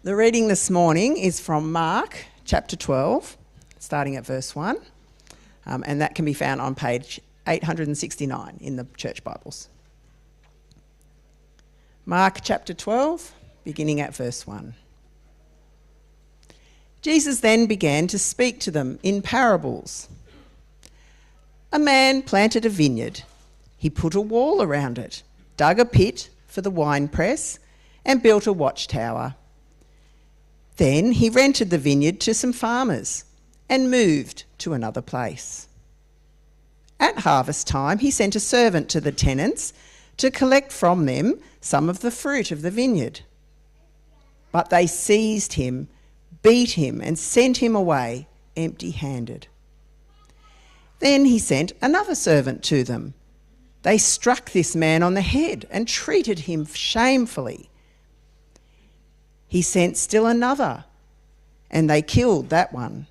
The reading this morning is from Mark chapter 12, starting at verse 1, and that can be found on page 869 in the church Bibles. Mark chapter 12, beginning at verse 1. Jesus then began to speak to them in parables. A man planted a vineyard. He put a wall around it, dug a pit for the winepress, and built a watchtower. Then he rented the vineyard to some farmers and moved to another place. At harvest time, he sent a servant to the tenants to collect from them some of the fruit of the vineyard. But they seized him, beat him, and sent him away empty-handed. Then he sent another servant to them. They struck this man on the head and treated him shamefully. He sent still another, and they killed that one.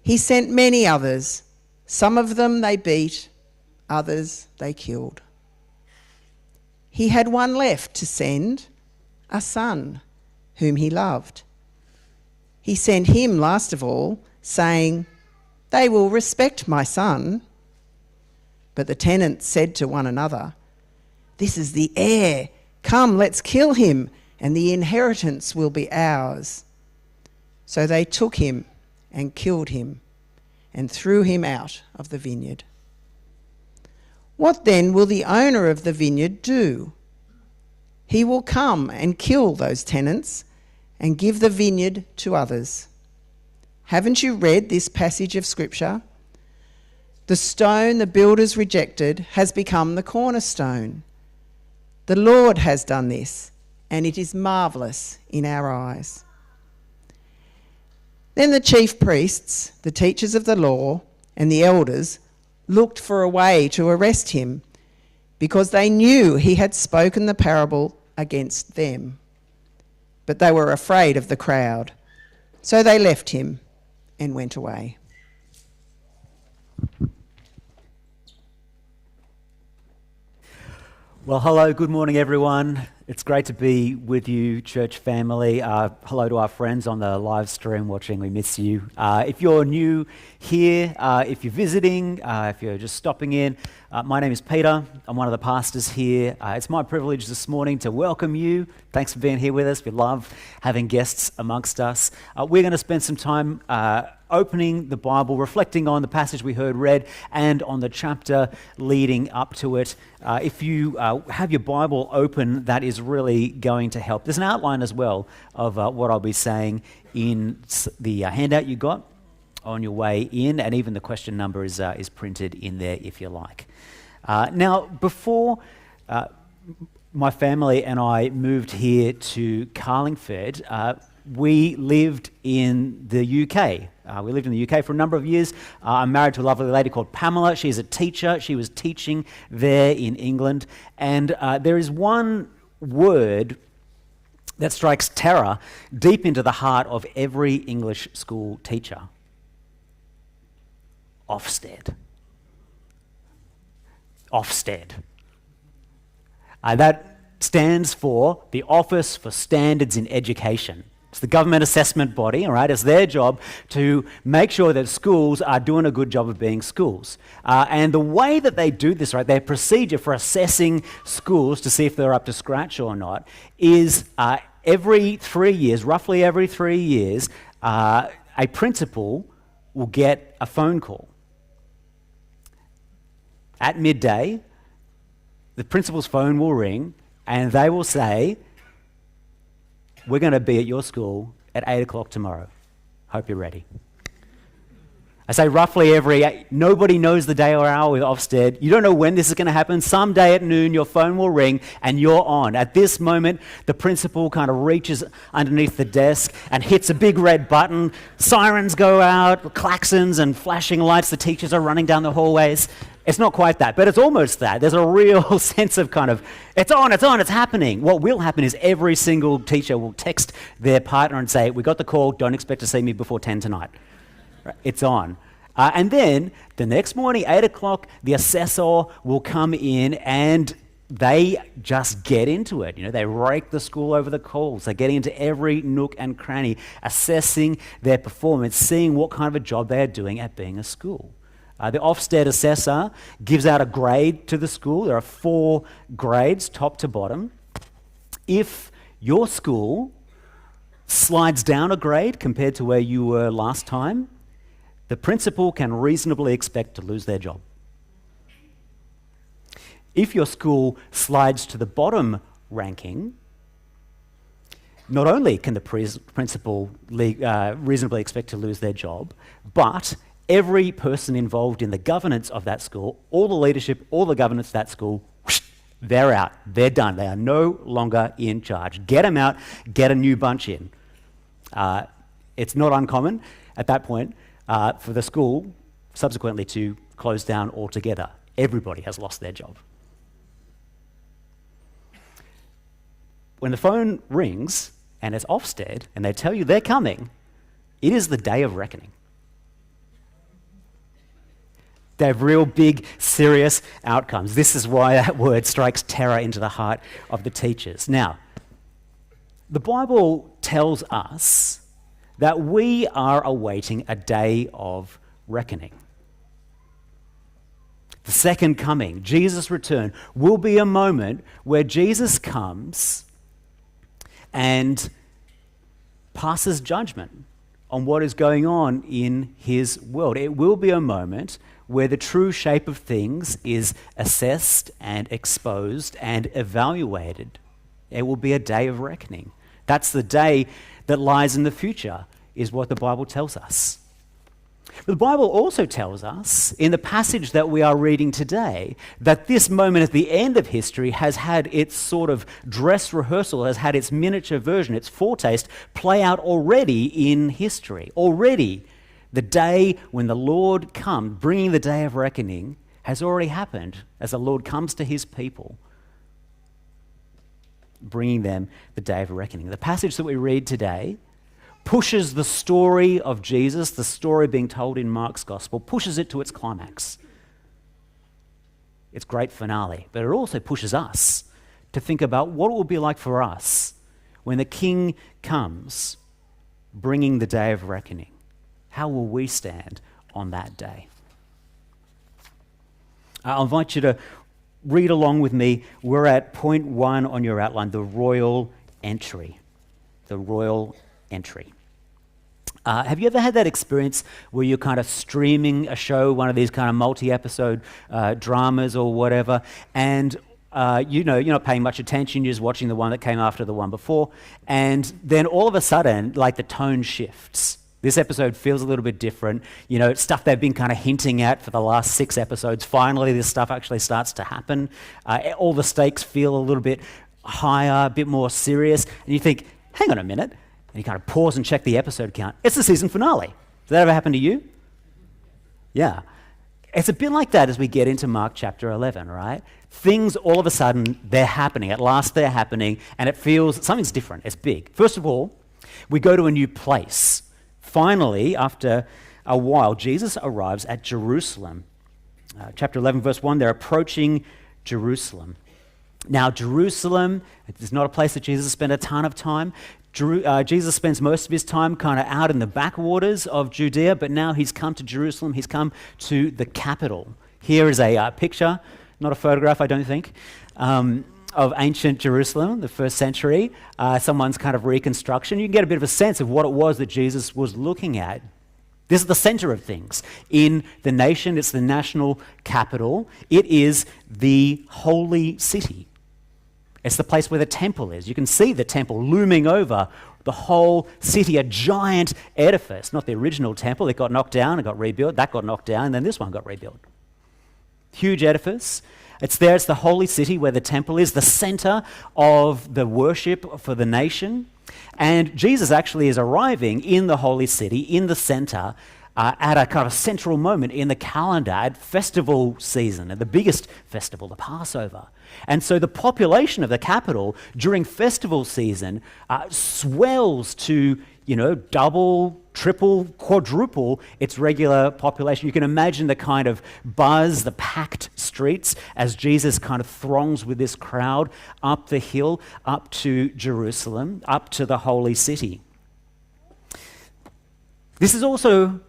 He sent many others. Some of them they beat, others they killed. He had one left to send, a son whom he loved. He sent him last of all, saying, "They will respect my son." But the tenants said to one another, "This is the heir. Come, let's kill him, and the inheritance will be ours." So they took him and killed him and threw him out of the vineyard. What then will the owner of the vineyard do? He will come and kill those tenants and give the vineyard to others. Haven't you read this passage of Scripture? The stone the builders rejected has become the cornerstone. The Lord has done this, and it is marvellous in our eyes. Then the chief priests, the teachers of the law, and the elders looked for a way to arrest him, because they knew he had spoken the parable against them. But they were afraid of the crowd, so they left him and went away. Well, hello, good morning, everyone. It's great to be with you, church family. Hello to our friends on the live stream watching. We miss you. If you're new here, if you're visiting, if you're just stopping in, my name is Peter. I'm one of the pastors here. It's my privilege this morning to welcome you. Thanks for being here with us. We love having guests amongst us. We're going to spend some time opening the Bible, reflecting on the passage we heard read and on the chapter leading up to it. If you have your Bible open, that is really going to help. There's an outline as well of what I'll be saying in the handout you got on your way in, and even the question number is printed in there if you like. Now, before my family and I moved here to Carlingford, we lived in the UK. We lived in the UK for a number of years. I'm married to a lovely lady called Pamela. She's a teacher. She was teaching there in England. And there is one word that strikes terror deep into the heart of every English school teacher. Ofsted. Ofsted. That stands for the Office for Standards in Education. It's the government assessment body, all right? It's their job to make sure that schools are doing a good job of being schools. And the way that they do this, right, their procedure for assessing schools to see if they're up to scratch or not, is every 3 years, roughly every 3 years, a principal will get a phone call. At midday, the principal's phone will ring and they will say, "We're going to be at your school at 8 o'clock tomorrow. Hope you're ready." I say roughly nobody knows the day or hour with Ofsted. You don't know when this is going to happen. Someday at noon, your phone will ring and you're on. At this moment, the principal kind of reaches underneath the desk and hits a big red button. Sirens go out, klaxons and flashing lights. The teachers are running down the hallways. It's not quite that, but it's almost that. There's a real sense of kind of, it's on, it's happening. What will happen is every single teacher will text their partner and say, "We got the call, don't expect to see me before 10 tonight." It's on. And then the next morning, 8 o'clock, the assessor will come in and they just get into it. They rake the school over the coals. They're getting into every nook and cranny, assessing their performance, seeing what kind of a job they are doing at being a school. The Ofsted assessor gives out a grade to the school. There are 4 grades, top to bottom. If your school slides down a grade compared to where you were last time, the principal can reasonably expect to lose their job. If your school slides to the bottom ranking, not only can the principal reasonably expect to lose their job, but every person involved in the governance of that school, all the leadership, all the governance of that school, they're out. They're done. They are no longer in charge. Get them out. Get a new bunch in. It's not uncommon at that point for the school subsequently to close down altogether. Everybody has lost their job. When the phone rings and it's Ofsted and they tell you they're coming, it is the day of reckoning. They have real big, serious outcomes. This is why that word strikes terror into the heart of the teachers. Now, the Bible tells us that we are awaiting a day of reckoning. The second coming, Jesus' return, will be a moment where Jesus comes and passes judgment on what is going on in his world. It will be a moment where the true shape of things is assessed and exposed and evaluated. It will be a day of reckoning. That's the day that lies in the future, is what the Bible tells us. But the Bible also tells us, in the passage that we are reading today, that this moment at the end of history has had its sort of dress rehearsal, has had its miniature version, its foretaste, play out already in history. Already, the day when the Lord comes, bringing the day of reckoning, has already happened as the Lord comes to his people, bringing them the day of reckoning. The passage that we read today pushes the story of Jesus, the story being told in Mark's gospel, pushes it to its climax. Its great finale. But it also pushes us to think about what it will be like for us when the King comes, bringing the day of reckoning. How will we stand on that day? I'll invite you to read along with me. We're at point 1 on your outline, the royal entry. The royal entry. Have you ever had that experience where you're kind of streaming a show, one of these kind of multi-episode dramas or whatever, and you're not paying much attention, you're just watching the one that came after the one before, and then all of a sudden, like, the tone shifts. This episode feels a little bit different. It's stuff they've been kind of hinting at for the last 6 episodes. Finally, this stuff actually starts to happen. All the stakes feel a little bit higher, a bit more serious, and you think, hang on a minute. And you kind of pause and check the episode count. It's the season finale. Does that ever happen to you? Yeah. It's a bit like that as we get into Mark chapter 11, right? Things all of a sudden, they're happening. At last they're happening, and it feels something's different. It's big. First of all, we go to a new place. Finally, after a while, Jesus arrives at Jerusalem. Chapter 11, verse 1, they're approaching Jerusalem. Now, Jerusalem is not a place that Jesus spent a ton of time. Jesus spends most of his time kind of out in the backwaters of Judea, but now he's come to Jerusalem. He's come to the capital. Here is a picture, not a photograph, I don't think, of ancient Jerusalem, the first century. Someone's kind of reconstruction. You can get a bit of a sense of what it was that Jesus was looking at. This is the center of things. In the nation, it's the national capital. It is the holy city. It's the place where the temple is. You can see the temple looming over the whole city, a giant edifice. Not the original temple. It got knocked down, it got rebuilt. That got knocked down, and then this one got rebuilt. Huge edifice. It's the holy city where the temple is, the center of the worship for the nation. And Jesus actually is arriving in the holy city, in the center, at a kind of central moment in the calendar, at festival season, at the biggest festival, the Passover. And so the population of the capital during festival season swells to, double, triple, quadruple its regular population. You can imagine the kind of buzz, the packed streets as Jesus kind of throngs with this crowd up the hill, up to Jerusalem, up to the holy city. This is also,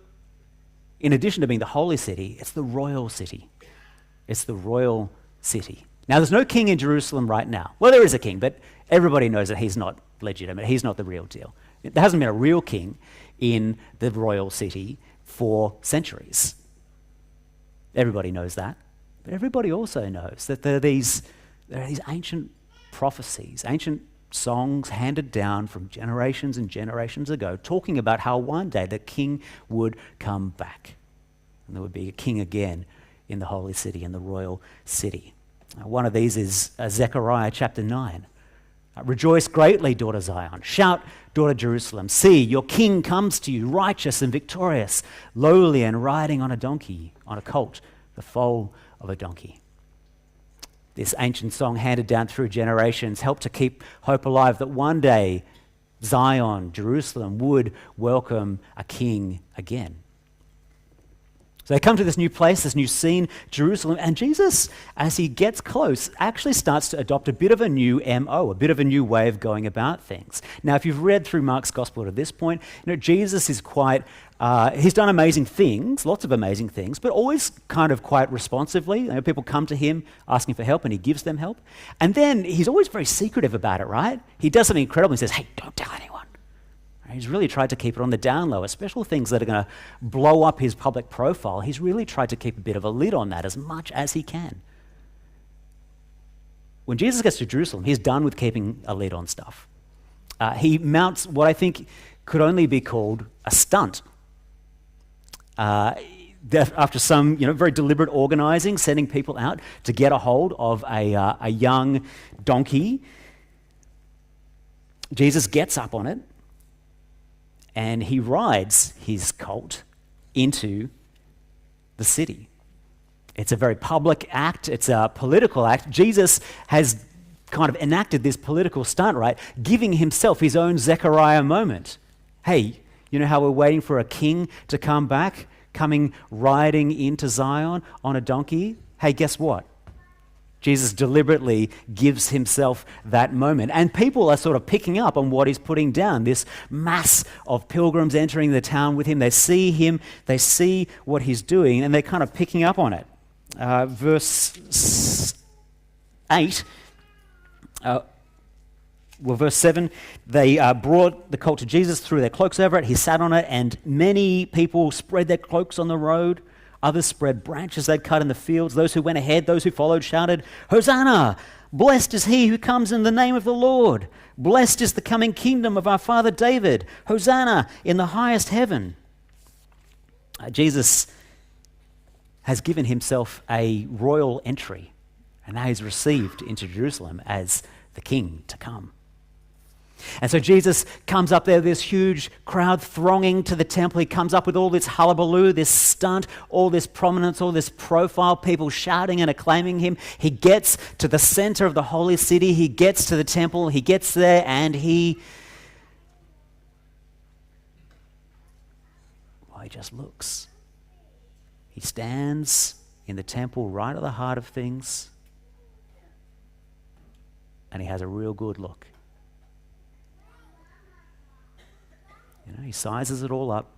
in addition to being the holy city, it's the royal city. It's the royal city. Now, there's no king in Jerusalem right now. Well, there is a king, but everybody knows that he's not legitimate. He's not the real deal. There hasn't been a real king in the royal city for centuries. Everybody knows that. But everybody also knows that there are these ancient prophecies, ancient songs handed down from generations and generations ago, talking about how one day the king would come back. And there would be a king again in the holy city, in the royal city. One of these is Zechariah chapter 9. Rejoice greatly, daughter Zion. Shout, daughter Jerusalem. See, your king comes to you, righteous and victorious, lowly and riding on a donkey, on a colt, the foal of a donkey. This ancient song handed down through generations helped to keep hope alive that one day Zion, Jerusalem, would welcome a king again. So they come to this new place, this new scene, Jerusalem, and Jesus, as he gets close, actually starts to adopt a bit of a new MO, a bit of a new way of going about things. Now, if you've read through Mark's gospel to this point, Jesus is quite, he's done amazing things, lots of amazing things, but always kind of quite responsively. People come to him asking for help, and he gives them help. And then he's always very secretive about it, right? He does something incredible. He says, hey, don't tell anyone. He's really tried to keep it on the down low, especially things that are going to blow up his public profile. He's really tried to keep a bit of a lid on that as much as he can. When Jesus gets to Jerusalem, he's done with keeping a lid on stuff. He mounts what I think could only be called a stunt. After some very deliberate organizing, sending people out to get a hold of a young donkey, Jesus gets up on it, and he rides his colt into the city. It's a very public act. It's a political act. Jesus has kind of enacted this political stunt, right? Giving himself his own Zechariah moment. Hey, you know how we're waiting for a king to come back, coming riding into Zion on a donkey? Hey, guess what? Jesus deliberately gives himself that moment. And people are sort of picking up on what he's putting down, this mass of pilgrims entering the town with him. They see him, they see what he's doing, and they're kind of picking up on it. Verse 8, verse 7, they brought the colt to Jesus, threw their cloaks over it. He sat on it, and many people spread their cloaks on the road. Others spread branches they'd cut in the fields. Those who went ahead, those who followed, shouted, Hosanna! Blessed is he who comes in the name of the Lord. Blessed is the coming kingdom of our father David. Hosanna in the highest heaven. Jesus has given himself a royal entry, and now he's received into Jerusalem as the king to come. And so Jesus comes up there, this huge crowd thronging to the temple. He comes up with all this hullabaloo, this stunt, all this prominence, all this profile, people shouting and acclaiming him. He gets to the center of the holy city. He gets to the temple. He gets there, and he just looks. He stands in the temple right at the heart of things, and he has a real good look. He sizes it all up.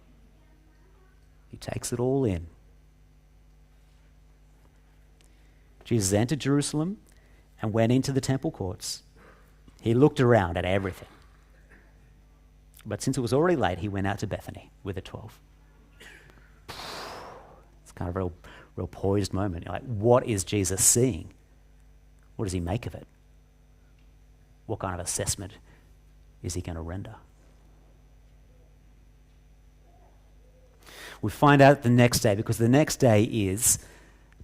He takes it all in. Jesus entered Jerusalem and went into the temple courts. He looked around at everything. But since it was already late, he went out to Bethany with the 12. It's kind of a real poised moment. You're like, what is Jesus seeing? What does he make of it? What kind of assessment is he going to render? We find out the next day, because the next day is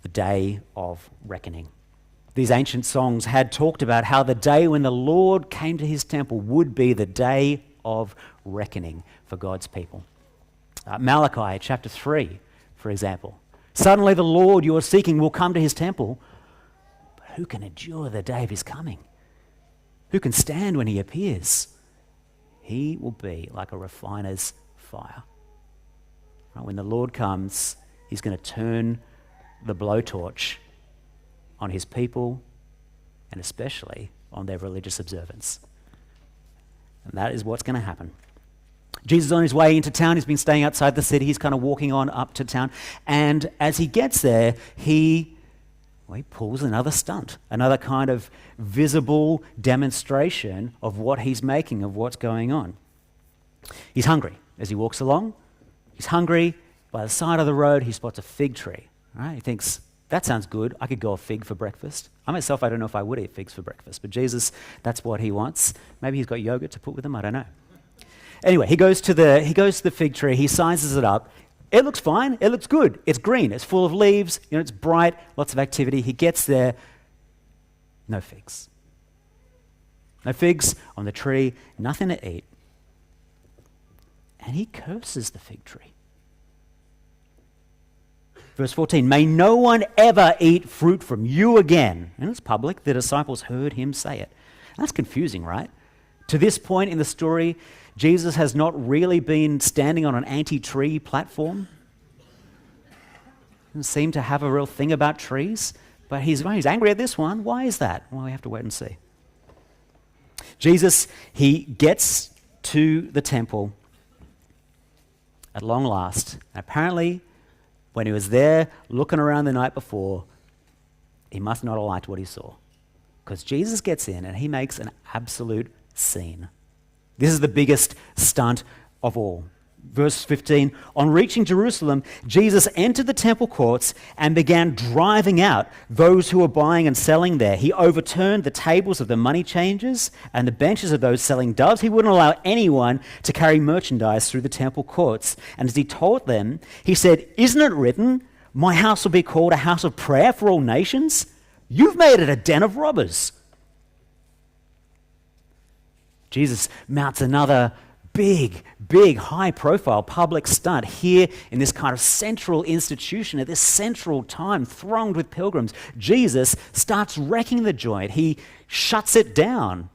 the day of reckoning. These ancient songs had talked about how the day when the Lord came to his temple would be the day of reckoning for God's people. Malachi chapter 3, for example. Suddenly the Lord you are seeking will come to his temple, but who can endure the day of his coming? Who can stand when he appears? he will be like a refiner's fire. Right? When the Lord comes, he's going to turn the blowtorch on his people and especially on their religious observance. And that is what's going to happen. Jesus is on his way into town. He's been staying outside the city. He's kind of walking on up to town. And as he gets there, he pulls another stunt, another kind of visible demonstration of what he's making, of what's going on. He's hungry as he walks along. He's hungry. By the side of the road, he spots a fig tree. Right? He thinks, that sounds good. I could go a fig for breakfast. I myself, I don't know if I would eat figs for breakfast, but Jesus, that's what he wants. Maybe he's got yogurt to put with them. I don't know. Anyway, he goes to the fig tree. He sizes it up. It looks fine. It looks good. It's green. It's full of leaves. It's bright. Lots of activity. He gets there. No figs. No figs on the tree. Nothing to eat. And he curses the fig tree. Verse 14, may no one ever eat fruit from you again. And it's public. The disciples heard him say it. That's confusing, right? To this point in the story, Jesus has not really been standing on an anti-tree platform. Doesn't seem to have a real thing about trees, but he's angry at this one. Why is that? Well, we have to wait and see. Jesus, he gets to the temple at long last. Apparently, when he was there looking around the night before, he must not have liked what he saw. Because Jesus gets in and he makes an absolute scene. This is the biggest stunt of all. Verse 15, on reaching Jerusalem, Jesus entered the temple courts and began driving out those who were buying and selling there. He overturned the tables of the money changers and the benches of those selling doves. He wouldn't allow anyone to carry merchandise through the temple courts. And as he taught them, he said, isn't it written, my house will be called a house of prayer for all nations? You've made it a den of robbers. Jesus mounts another big, high-profile public stunt here in this kind of central institution at this central time thronged with pilgrims. Jesus starts wrecking the joint. He shuts it down.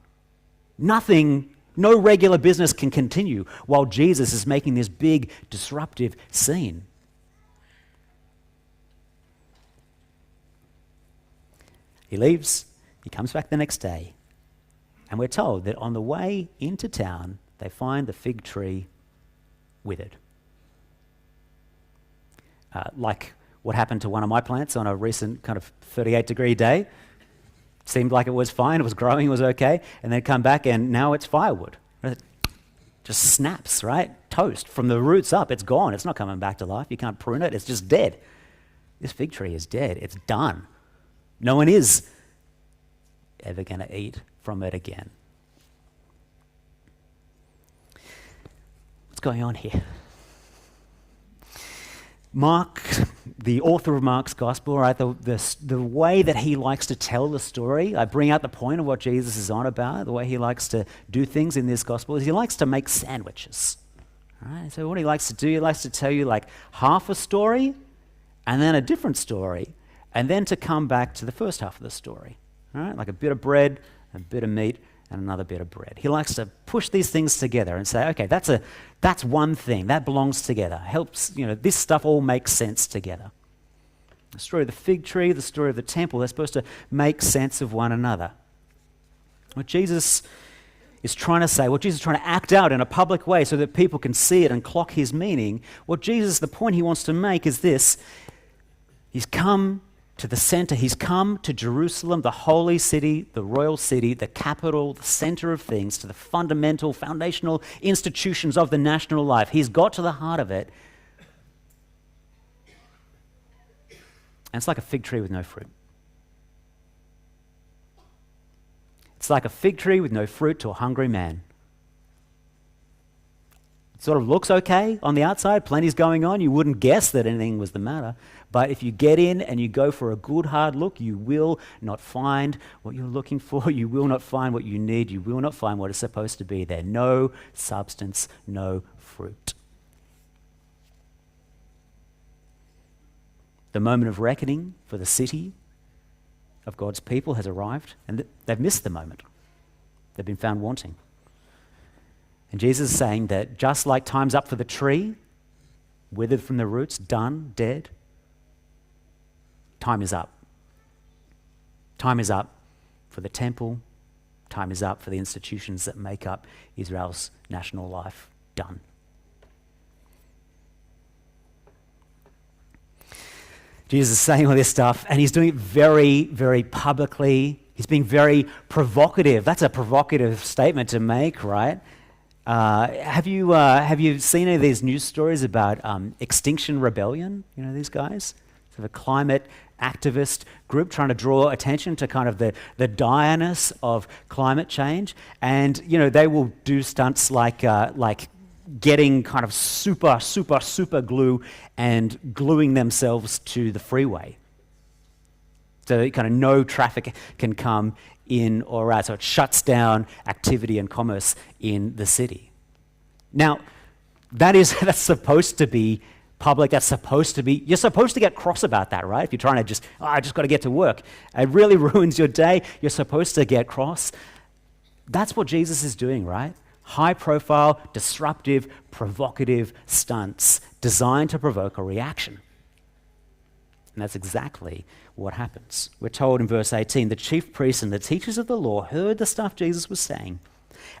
No regular business can continue while Jesus is making this big, disruptive scene. He leaves. He comes back the next day. And we're told that on the way into town, they find the fig tree withered. Like what happened to one of my plants on a recent kind of 38-degree day. Seemed like it was fine, it was growing, it was okay, and then come back and now it's firewood. It just snaps, right? Toast. From the roots up, it's gone. It's not coming back to life. You can't prune it. It's just dead. This fig tree is dead. It's done. No one is ever going to eat from it again. What's going on here? Mark, the author of Mark's Gospel, right, the way that he likes to tell the story, I bring out the point of what Jesus is on about, the way he likes to do things in this Gospel is he likes to make sandwiches. Right? So what he likes to do, he likes to tell you like half a story and then a different story and then to come back to the first half of the story. Right? Like a bit of bread, a bit of meat, and another bit of bread. He likes to push these things together and say, okay, that's one thing, that belongs together. Helps, this stuff all makes sense together. The story of the fig tree, the story of the temple, they're supposed to make sense of one another. What Jesus is trying to say, what Jesus is trying to act out in a public way so that people can see it and clock his meaning, the point he wants to make is this: he's come to the center. He's come to Jerusalem, the holy city, the royal city, the capital, the center of things, to the fundamental, foundational institutions of the national life. He's got to the heart of it. And it's like a fig tree with no fruit. It's like a fig tree with no fruit to a hungry man. It sort of looks okay on the outside, plenty's going on. You wouldn't guess that anything was the matter. But if you get in and you go for a good hard look, you will not find what you're looking for. You will not find what you need. You will not find what is supposed to be there. No substance, no fruit. The moment of reckoning for the city of God's people has arrived, and they've missed the moment. They've been found wanting. And Jesus is saying that just like time's up for the tree, withered from the roots, done, dead, time is up. Time is up for the temple. Time is up for the institutions that make up Israel's national life. Done. Jesus is saying all this stuff, and he's doing it very, very publicly. He's being very provocative. That's a provocative statement to make, right? Have you seen any of these news stories about Extinction Rebellion? You know these guys? So a climate activist group trying to draw attention to kind of the direness of climate change, and they will do stunts like getting kind of super glue and gluing themselves to the freeway, so that kind of no traffic can come in or out. So it shuts down activity and commerce in the city. Now, that's supposed to be public. You're supposed to get cross about that, right? If you're trying to I just got to get to work. It really ruins your day. You're supposed to get cross. That's what Jesus is doing, right? High profile, disruptive, provocative stunts designed to provoke a reaction. And that's exactly what happens. We're told in verse 18, the chief priests and the teachers of the law heard the stuff Jesus was saying,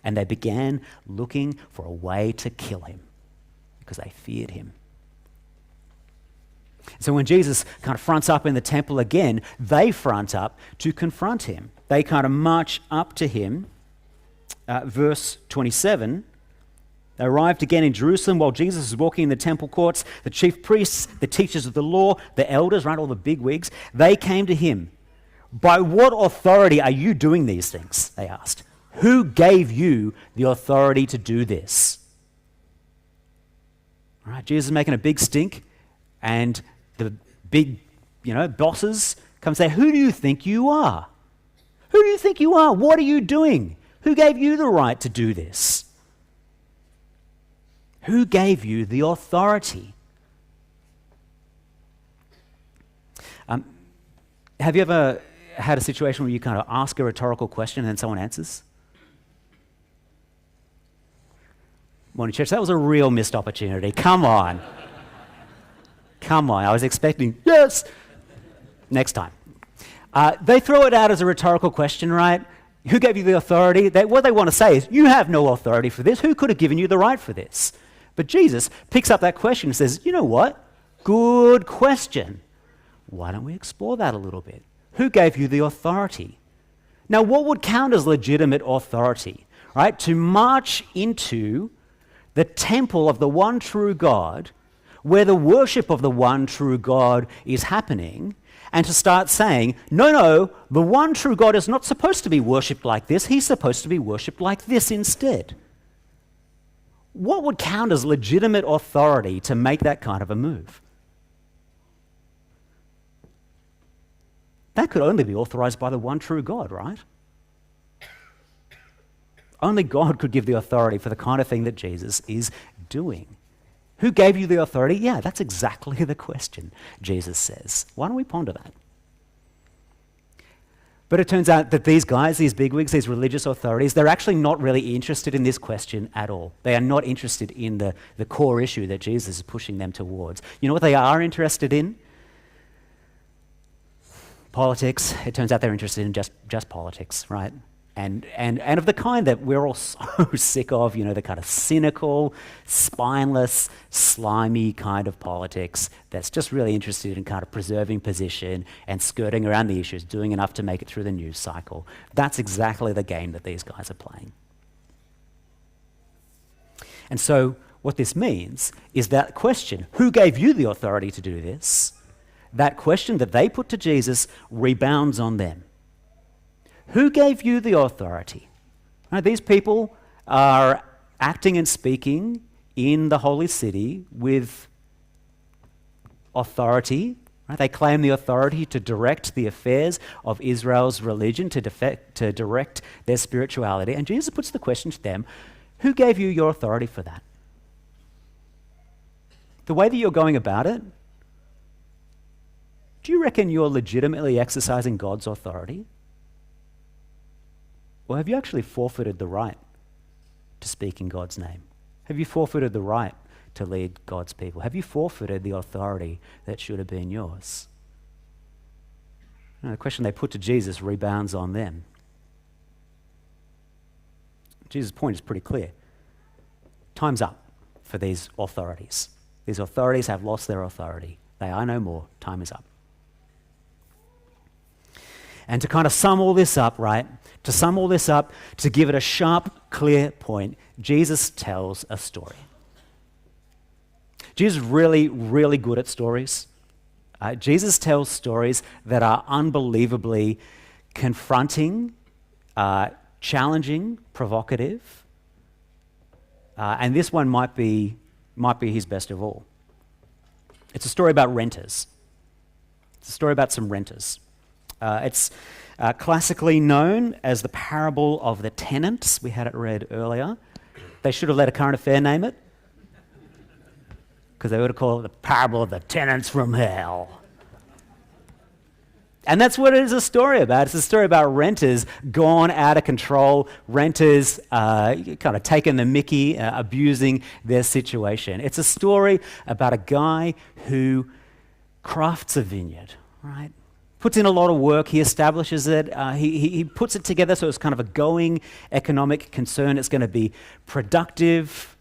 and they began looking for a way to kill him because they feared him. So when Jesus kind of fronts up in the temple again, they front up to confront him. They kind of march up to him. Verse 27, they arrived again in Jerusalem while Jesus was walking in the temple courts. The chief priests, the teachers of the law, the elders, right, all the big wigs, they came to him. By what authority are you doing these things? They asked. Who gave you the authority to do this? All right, Jesus is making a big stink, and the big, bosses come and say, who do you think you are? Who do you think you are? What are you doing? Who gave you the right to do this? Who gave you the authority? Have you ever had a situation where you kind of ask a rhetorical question and then someone answers? Morning, church. That was a real missed opportunity. Come on. Come on. I was expecting, yes. Next time. They throw it out as a rhetorical question, right? Who gave you the authority? What they want to say is, you have no authority for this. Who could have given you the right for this? But Jesus picks up that question and says, you know what? Good question. Why don't we explore that a little bit? Who gave you the authority? Now, what would count as legitimate authority, right? To march into the temple of the one true God, where the worship of the one true God is happening, and to start saying, no, the one true God is not supposed to be worshipped like this. He's supposed to be worshipped like this instead. What would count as legitimate authority to make that kind of a move? That could only be authorized by the one true God, right? Only God could give the authority for the kind of thing that Jesus is doing. Who gave you the authority? Yeah, that's exactly the question, Jesus says. Why don't we ponder that? But it turns out that these guys, these bigwigs, these religious authorities, they're actually not really interested in this question at all. They are not interested in the core issue that Jesus is pushing them towards. You know what they are interested in? Politics. It turns out they're interested in just politics, right? And of the kind that we're all so sick of, the kind of cynical, spineless, slimy kind of politics that's just really interested in kind of preserving position and skirting around the issues, doing enough to make it through the news cycle. That's exactly the game that these guys are playing. And so what this means is that question, who gave you the authority to do this? That question that they put to Jesus rebounds on them. Who gave you the authority? Now, these people are acting and speaking in the holy city with authority. Right? They claim the authority to direct the affairs of Israel's religion, to direct their spirituality. And Jesus puts the question to them, who gave you your authority for that? The way that you're going about it, do you reckon you're legitimately exercising God's authority? Or have you actually forfeited the right to speak in God's name? Have you forfeited the right to lead God's people? Have you forfeited the authority that should have been yours? The question they put to Jesus rebounds on them. Jesus' point is pretty clear. Time's up for these authorities. These authorities have lost their authority. They are no more. Time is up. And to kind of sum all this up, right? To sum all this up, to give it a sharp, clear point, Jesus tells a story. Jesus is really, really good at stories. Jesus tells stories that are unbelievably confronting, challenging, provocative. And this one might be his best of all. It's a story about renters. It's a story about some renters. It's classically known as the parable of the tenants. We had it read earlier. They should have let a current affair name it, because they would have called it the parable of the tenants from hell. And that's what it is a story about. It's a story about renters gone out of control, renters kind of taking the mickey, abusing their situation. It's a story about a guy who crafts a vineyard, right? Puts in a lot of work, he establishes it, he puts it together so it's kind of a going economic concern. It's going to be productive,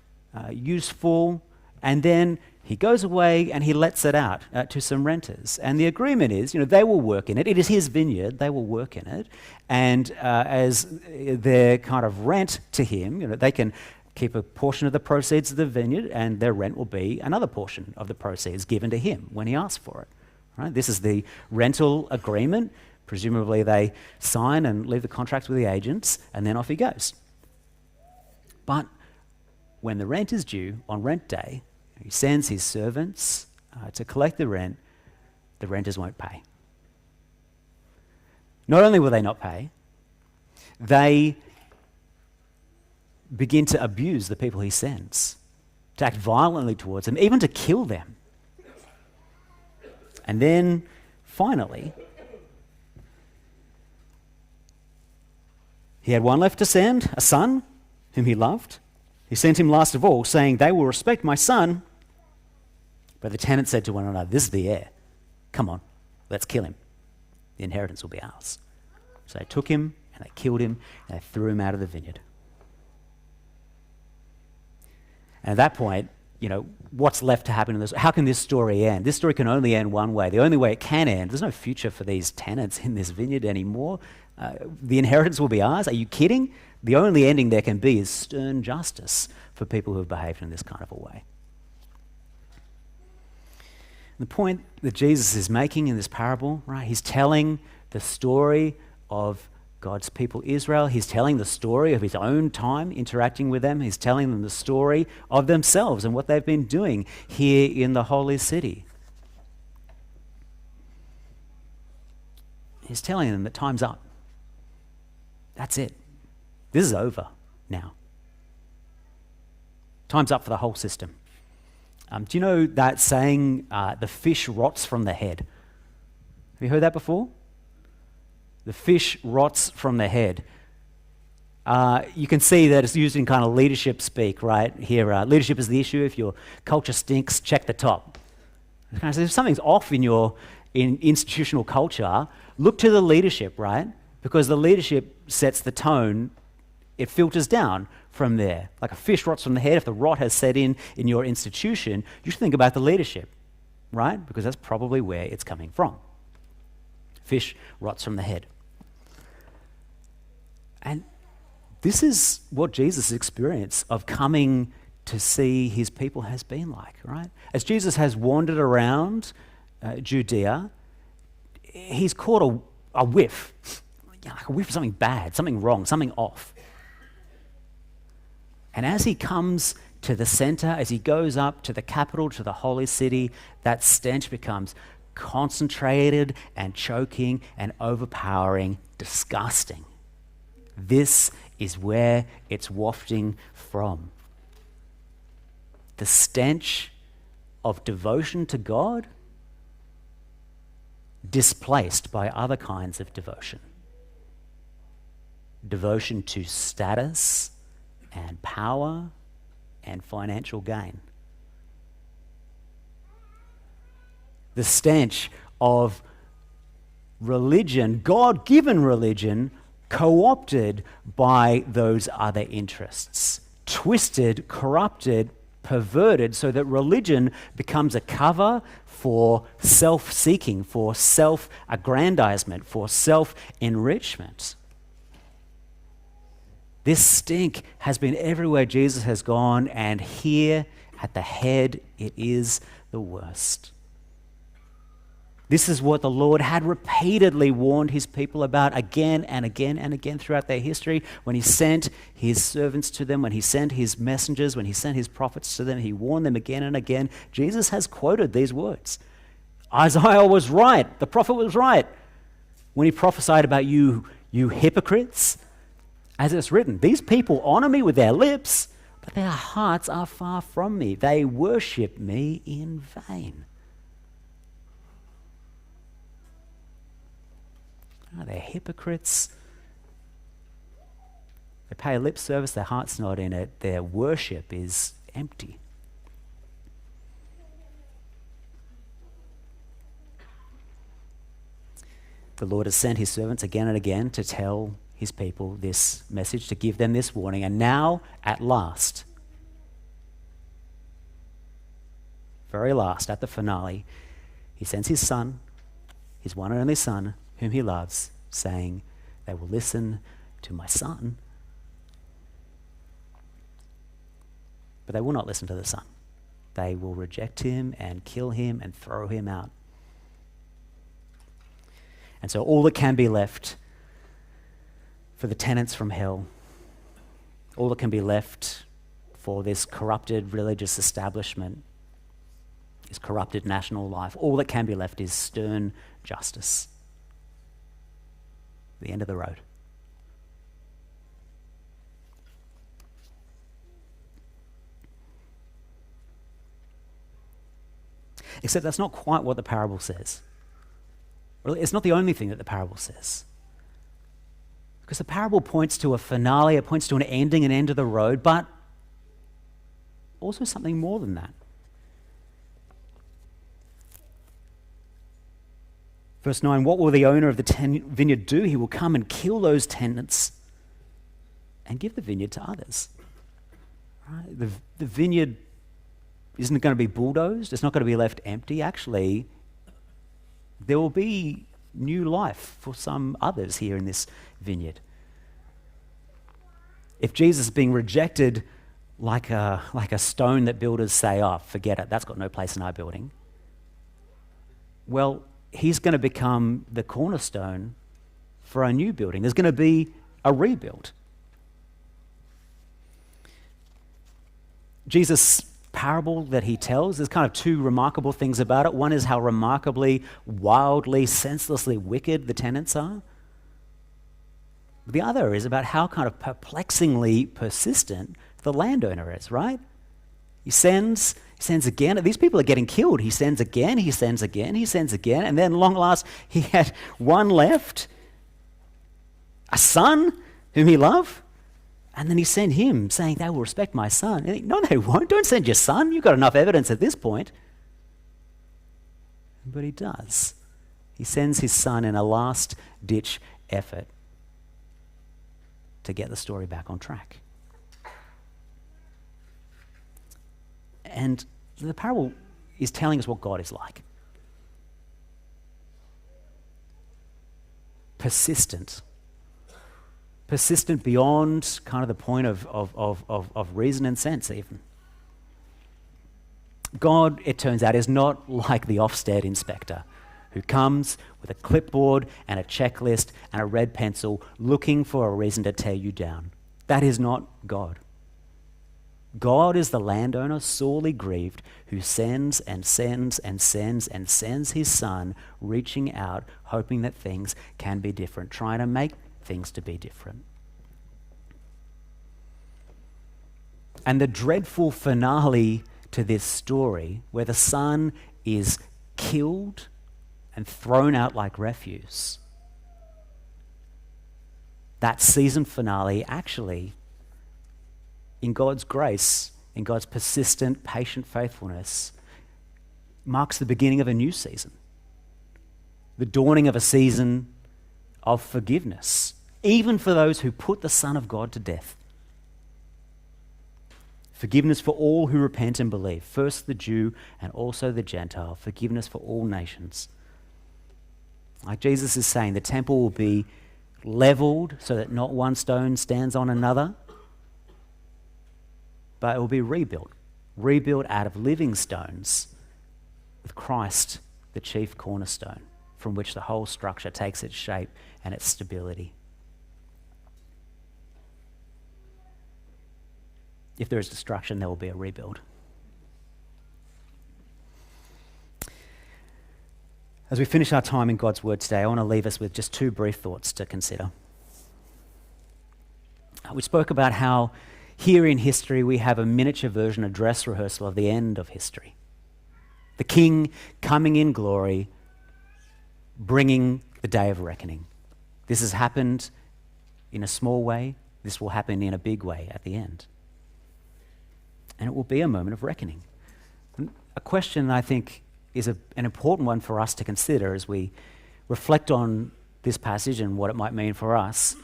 useful, and then he goes away and he lets it out to some renters. And the agreement is, they will work in it. It is his vineyard. They will work in it. And as their kind of rent to him, they can keep a portion of the proceeds of the vineyard, and their rent will be another portion of the proceeds given to him when he asks for it. Right? This is the rental agreement. Presumably they sign and leave the contracts with the agents, and then off he goes. But when the rent is due on rent day, he sends his servants to collect the renters won't pay. Not only will they not pay, they begin to abuse the people he sends, to act violently towards them, even to kill them. And then, finally, he had one left to send, a son whom he loved. He sent him last of all, saying, "They will respect my son." But the tenants said to one another, "This is the heir. Come on, let's kill him. The inheritance will be ours." So they took him, and they killed him, and they threw him out of the vineyard. And at that point, what's left to happen in this? How can this story end? This story can only end one way. The only way it can end, there's no future for these tenants in this vineyard anymore. The inheritance will be ours. Are you kidding? The only ending there can be is stern justice for people who have behaved in this kind of a way. The point that Jesus is making in this parable, right? He's telling the story of God's people Israel. He's telling the story of his own time interacting with them. He's telling them the story of themselves and what they've been doing here in the holy city. He's telling them that time's up. That's it. This is over now. Time's up for the whole system. Do you know that saying, the fish rots from the head? Have you heard that before? The fish rots from the head. You can see that it's used in kind of leadership speak, right? Here, leadership is the issue. If your culture stinks, check the top. If something's off in your institutional culture, look to the leadership, right? Because the leadership sets the tone. It filters down from there. Like a fish rots from the head. If the rot has set in your institution, you should think about the leadership, right? Because that's probably where it's coming from. Fish rots from the head. And this is what Jesus' experience of coming to see his people has been like, right? As Jesus has wandered around Judea, he's caught a whiff, like a whiff of something bad, something wrong, something off. And as he comes to the center, as he goes up to the capital, to the holy city, that stench becomes concentrated and choking and overpowering, disgusting. This is where it's wafting from. The stench of devotion to God displaced by other kinds of devotion. Devotion to status and power and financial gain. The stench of religion, God-given religion, co-opted by those other interests, twisted, corrupted, perverted, so that religion becomes a cover for self-seeking, for self-aggrandizement, for self-enrichment. This stink has been everywhere Jesus has gone, and here at the head, it is the worst. This is what the Lord had repeatedly warned his people about again and again and again throughout their history. When he sent his servants to them, when he sent his messengers, when he sent his prophets to them, he warned them again and again. Jesus has quoted these words. Isaiah was right. The prophet was right when he prophesied about you hypocrites. As it's written, these people honor me with their lips, but their hearts are far from me. They worship me in vain. They're hypocrites. They pay lip service, their heart's not in it. Their worship is empty. The Lord has sent his servants again and again to tell his people this message, to give them this warning. And now, at last, very last, at the finale, he sends his son, his one and only son, whom he loves, saying, they will listen to my son, but they will not listen to the son. They will reject him and kill him and throw him out. And so all that can be left for the tenants from hell, all that can be left for this corrupted religious establishment, this corrupted national life, all that can be left is stern justice. The end of the road. Except that's not quite what the parable says. Well, it's not the only thing that the parable says. Because the parable points to a finale, it points to an ending, an end of the road, but also something more than that. Verse 9, what will the owner of the vineyard do? He will come and kill those tenants and give the vineyard to others. Right? The vineyard isn't going to be bulldozed. It's not going to be left empty. Actually, there will be new life for some others here in this vineyard. If Jesus is being rejected like a stone that builders say, oh, forget it, that's got no place in our building. Well, he's going to become the cornerstone for a new building. There's going to be a rebuild. Jesus' parable that he tells, there's kind of two remarkable things about it. One is how remarkably, wildly, senselessly wicked the tenants are. The other is about how kind of perplexingly persistent the landowner is, right? He sends again. These people are getting killed. He sends again, he sends again, he sends again. And then long last, he had one left, a son whom he loved. And then he sent him saying, they will respect my son. And no, they won't. Don't send your son. You've got enough evidence at this point. But he does. He sends his son in a last-ditch effort to get the story back on track. And the parable is telling us what God is like. Persistent beyond kind of the point of reason and sense even. God, it turns out, is not like the Ofsted inspector who comes with a clipboard and a checklist and a red pencil looking for a reason to tear you down. That is not God. God is the landowner, sorely grieved, who sends and sends and sends and sends his son, reaching out, hoping that things can be different, trying to make things to be different. And the dreadful finale to this story, where the son is killed and thrown out like refuse, that season finale actually in God's grace, in God's persistent, patient faithfulness, marks the beginning of a new season, the dawning of a season of forgiveness, even for those who put the Son of God to death. Forgiveness for all who repent and believe, first the Jew and also the Gentile, forgiveness for all nations. Like Jesus is saying, the temple will be leveled so that not one stone stands on another, but it will be rebuilt out of living stones with Christ, the chief cornerstone, from which the whole structure takes its shape and its stability. If there is destruction, there will be a rebuild. As we finish our time in God's Word today, I want to leave us with just two brief thoughts to consider. We spoke about how here in history we have a miniature version, a dress rehearsal of the end of history. The King coming in glory, bringing the day of reckoning. This has happened in a small way. This will happen in a big way at the end. And it will be a moment of reckoning. And a question I think is an important one for us to consider as we reflect on this passage and what it might mean for us.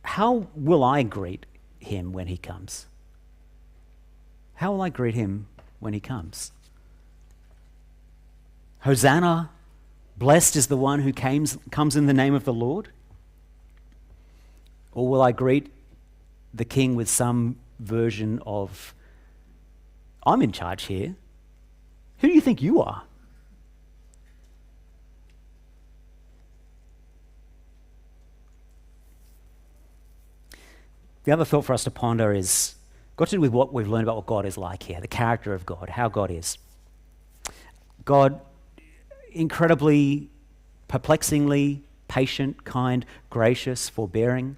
How will I greet him when he comes? How will I greet him when he comes? Hosanna, blessed is the one who comes in the name of the Lord? Or will I greet the King with some version of, I'm in charge here. Who do you think you are? The other thought for us to ponder is got to do with what we've learned about what God is like here, the character of God, how God is. God, incredibly, perplexingly patient, kind, gracious, forbearing,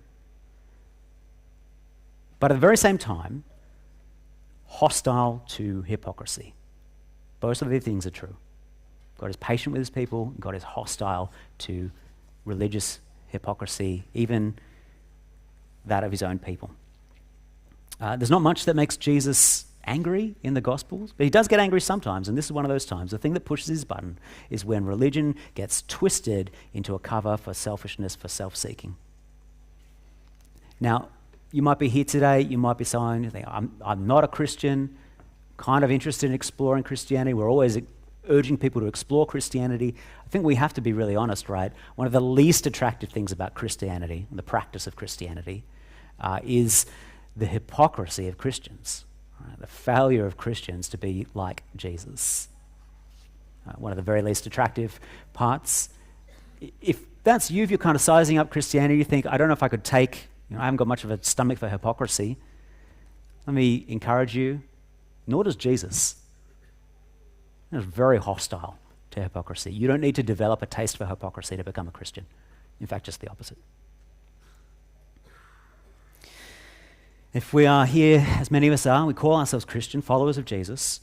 but at the very same time, hostile to hypocrisy. Both of these things are true. God is patient with his people, and God is hostile to religious hypocrisy, even that of his own people. There's not much that makes Jesus angry in the Gospels, but he does get angry sometimes, and this is one of those times. The thing that pushes his button is when religion gets twisted into a cover for selfishness, for self-seeking. Now, you might be here today, you might be saying, I'm not a Christian, kind of interested in exploring Christianity. We're always urging people to explore Christianity. I think we have to be really honest, right? One of the least attractive things about Christianity, the practice of Christianity, is the hypocrisy of Christians, right? The failure of Christians to be like Jesus. One of the very least attractive parts. If that's you, if you're kind of sizing up Christianity, you think, I don't know if I could take, I haven't got much of a stomach for hypocrisy. Let me encourage you, nor does Jesus. He's very hostile to hypocrisy. You don't need to develop a taste for hypocrisy to become a Christian. In fact, just the opposite. If we are here, as many of us are, we call ourselves Christian, followers of Jesus,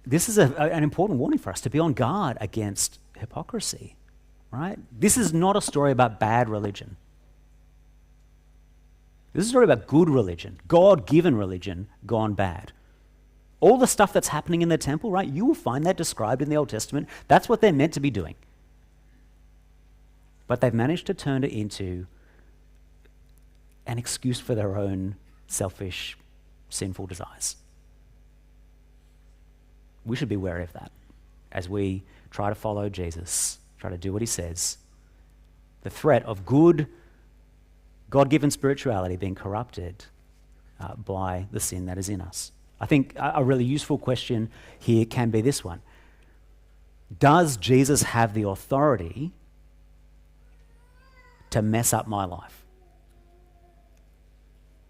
this is an important warning for us to be on guard against hypocrisy, right? This is not a story about bad religion. This is a story about good religion, God-given religion gone bad. All the stuff that's happening in the temple, right? You will find that described in the Old Testament. That's what they're meant to be doing. But they've managed to turn it into an excuse for their own selfish, sinful desires. We should be wary of that as we try to follow Jesus, try to do what he says. The threat of good, God-given spirituality being corrupted by the sin that is in us. I think a really useful question here can be this one. Does Jesus have the authority to mess up my life?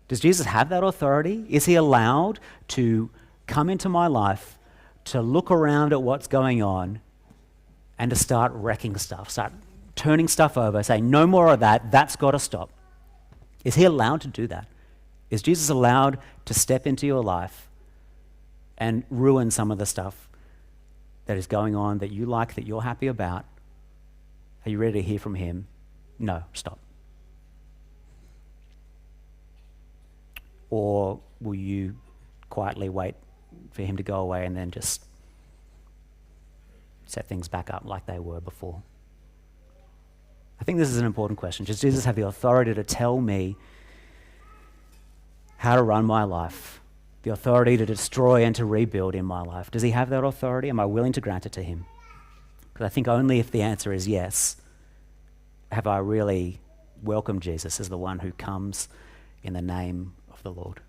Does Jesus have that authority? Is he allowed to come into my life, to look around at what's going on, and to start wrecking stuff, start turning stuff over, say, no more of that, that's got to stop? Is he allowed to do that? Is Jesus allowed to step into your life and ruin some of the stuff that is going on that you like, that you're happy about? Are you ready to hear from him? No, stop. Or will you quietly wait for him to go away and then just set things back up like they were before? I think this is an important question. Does Jesus have the authority to tell me how to run my life? The authority to destroy and to rebuild in my life? Does he have that authority? Am I willing to grant it to him? Because I think only if the answer is yes, have I really welcomed Jesus as the one who comes in the name of the Lord.